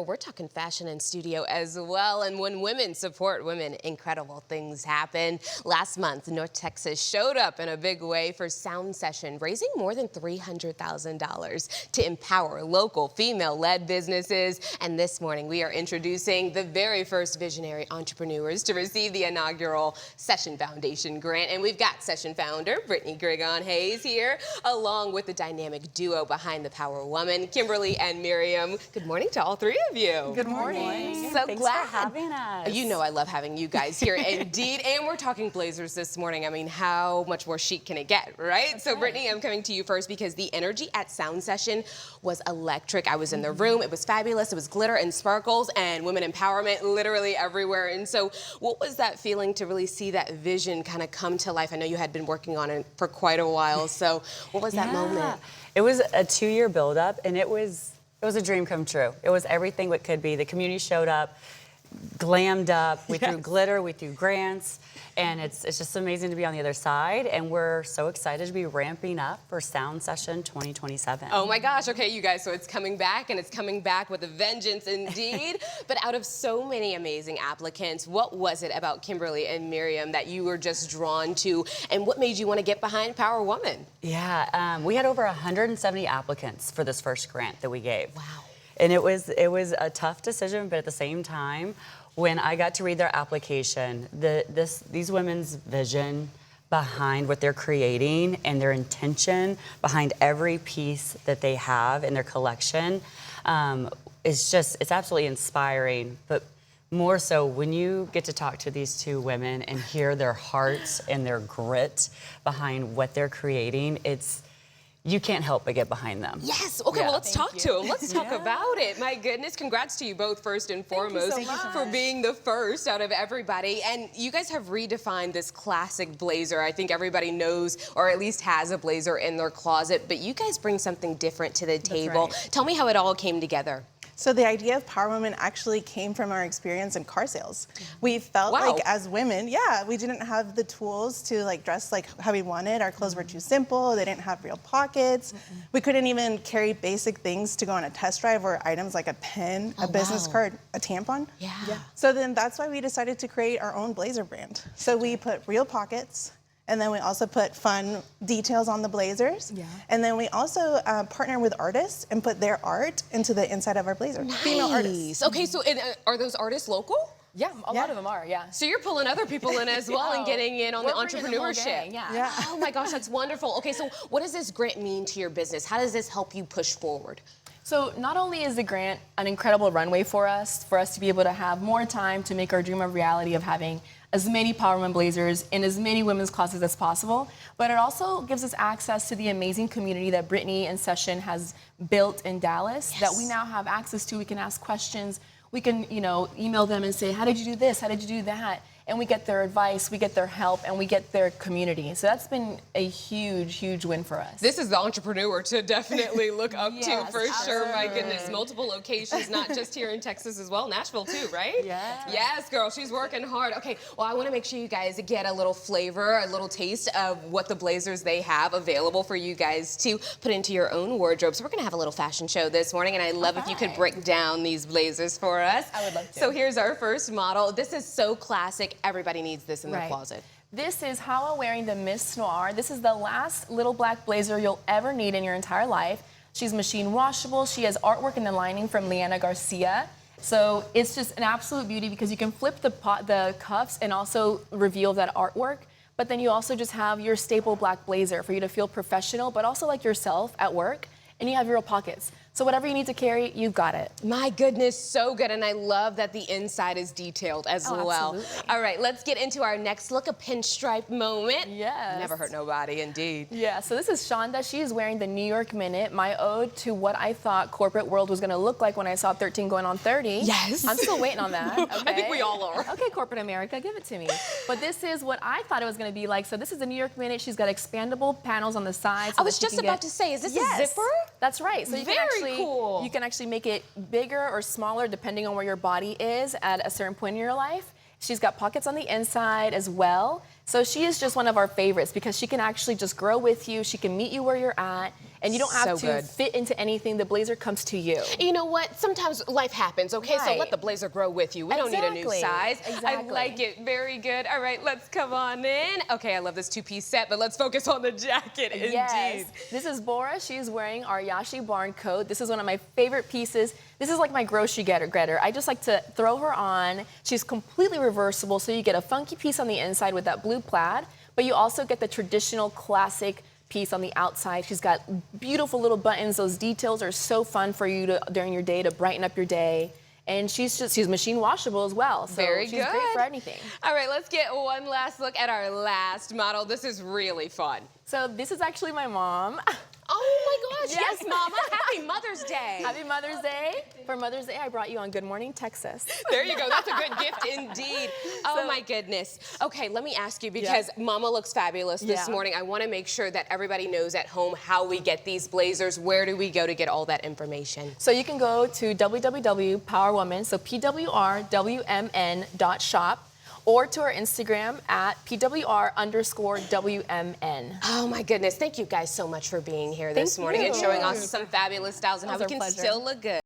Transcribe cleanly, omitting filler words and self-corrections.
but we're talking fashion and studio as well. And when women support women, incredible things happen. Last month, North Texas showed up in a big way for Sound Session, raising more than $300,000 to empower local female-led businesses. And this morning, we are introducing the very first visionary entrepreneurs to receive the inaugural Session Foundation grant. And we've got Session founder Brittany Grigon-Hayes here, along with the dynamic duo behind the Power Woman, Kimberly and Miriam. Good morning to all three of you. Good morning. So Thanks glad. for having us. You know I love having you guys here, indeed. And we're talking blazers this morning. I mean, how much more chic can it get, right? So Brittany, I'm coming to you first because the energy at Sound Session was electric. I was in the room. It was fabulous. It was glitter and sparkles and women empowerment literally everywhere. And so what was that feeling to really see that vision kind of come to life? I know you had been working on it for quite a while. So what was that moment? It was a 2-year buildup, and it was a dream come true. It was everything what could be. The community showed up, glammed up. We threw glitter, we threw grants, and it's just amazing to be on the other side. And we're so excited to be ramping up for Sound Session 2027. Oh my gosh, okay, you guys, so it's coming back, and it's coming back with a vengeance indeed. But out of so many amazing applicants, what was it about Kimberly and Miriam that you were just drawn to, and what made you want to get behind Power Woman? Yeah, we had over 170 applicants for this first grant that we gave. Wow. And it was a tough decision, but at the same time, when I got to read their application, these women's vision behind what they're creating and their intention behind every piece that they have in their collection it's absolutely inspiring. But more so when you get to talk to these two women and hear their hearts and their grit behind what they're creating, you can't help but get behind them. Yes. Okay, well, let's talk to them. Let's talk about it. My goodness, congrats to you both first and foremost for being the first out of everybody. And you guys have redefined this classic blazer. I think everybody knows, or at least has a blazer in their closet, but you guys bring something different to the table. Right. Tell me how it all came together. So the idea of Power Woman actually came from our experience in car sales. We felt like as women, we didn't have the tools to dress like how we wanted. Our clothes were too simple. They didn't have real pockets. We couldn't even carry basic things to go on a test drive, or items like a pen, a business card, a tampon. Yeah. So then that's why we decided to create our own blazer brand. So we put real pockets, and then we also put fun details on the blazers. Yeah. And then we also partner with artists and put their art into the inside of our blazer. Nice. Female artists. Okay, so are those artists local? Yeah, a lot of them are, yeah. So you're pulling other people in as well and getting in on the entrepreneurship. Yeah. Oh my gosh, that's wonderful. Okay, so what does this grant mean to your business? How does this help you push forward? So not only is the grant an incredible runway for us to be able to have more time to make our dream a reality of having as many Power Woman blazers in as many women's closets as possible, but it also gives us access to the amazing community that Brittany and Session has built in Dallas that we now have access to. We can ask questions. We can, email them and say, how did you do this? How did you do that? And we get their advice, we get their help, and we get their community. So that's been a huge, huge win for us. This is the entrepreneur to definitely look up to for sure. My goodness, multiple locations, not just here in Texas as well, Nashville too, right? Yes, girl, she's working hard. Okay, well, I want to make sure you guys get a little flavor, a little taste of what the blazers they have available for you guys to put into your own wardrobe. So we're going to have a little fashion show this morning, and I'd love if you could break down these blazers for us. I would love to. So here's our first model. This is so classic. Everybody needs this in their closet. This is Hawa wearing the Miss Noir. This is the last little black blazer you'll ever need in your entire life. She's machine washable. She has artwork in the lining from Leanna Garcia. So it's just an absolute beauty because you can flip the cuffs and also reveal that artwork. But then you also just have your staple black blazer for you to feel professional, but also like yourself at work. And you have your real pockets. So whatever you need to carry, you've got it. My goodness, so good. And I love that the inside is detailed as well. Absolutely. All right, let's get into our next look, a pinstripe moment. Yes. Never hurt nobody, indeed. Yeah, so this is Shonda. She is wearing the New York Minute, my ode to what I thought corporate world was gonna look like when I saw 13 going on 30. Yes. I'm still waiting on that, okay? I think we all are. Okay, corporate America, give it to me. But this is what I thought it was gonna be like. So this is the New York Minute. She's got expandable panels on the sides. I was just about to say, is this a zipper? That's right. So you can actually, cool. you can actually make it bigger or smaller depending on where your body is at a certain point in your life. She's got pockets on the inside as well. So she is just one of our favorites because she can actually just grow with you. She can meet you where you're at. And you don't have So to good. fit into anything. The blazer comes to you. You know what? Sometimes life happens, okay? So Right. let the blazer grow with you. We don't need a new Exactly. size. I Exactly. like it. Very good. All right, let's come on in. Okay, I love this two-piece set, but let's focus on the jacket. Yes. Indeed. This is Bora. She's wearing our Yashi barn coat. This is one of my favorite pieces. This is like my grocery getter. I just like to throw her on. She's completely reversible, so you get a funky piece on the inside with that blue plaid, but you also get the traditional classic piece on the outside. She's got beautiful little buttons. Those details are so fun for you to during your day to brighten up your day. And she's machine washable as well. So Very she's good. great for anything. All right, let's get one last look at our last model. This is really fun. So this is actually my mom. Oh my gosh, Yes. yes, Mama. Happy Mother's Day. Happy Mother's Day. For Mother's Day, I brought you on Good Morning Texas. There you go. That's a good gift indeed. Oh So- my goodness. Okay, let me ask you, because Mama looks fabulous this Yeah. morning. I want to make sure that everybody knows at home how we get these blazers. Where do we go to get all that information? So you can go to www.powerwoman, so PWRWMN.shop, or to our Instagram at PWR_WMN. Oh my goodness. Thank you guys so much for being here this Thank morning and you. showing us some fabulous styles and how That we was can our pleasure. still look good.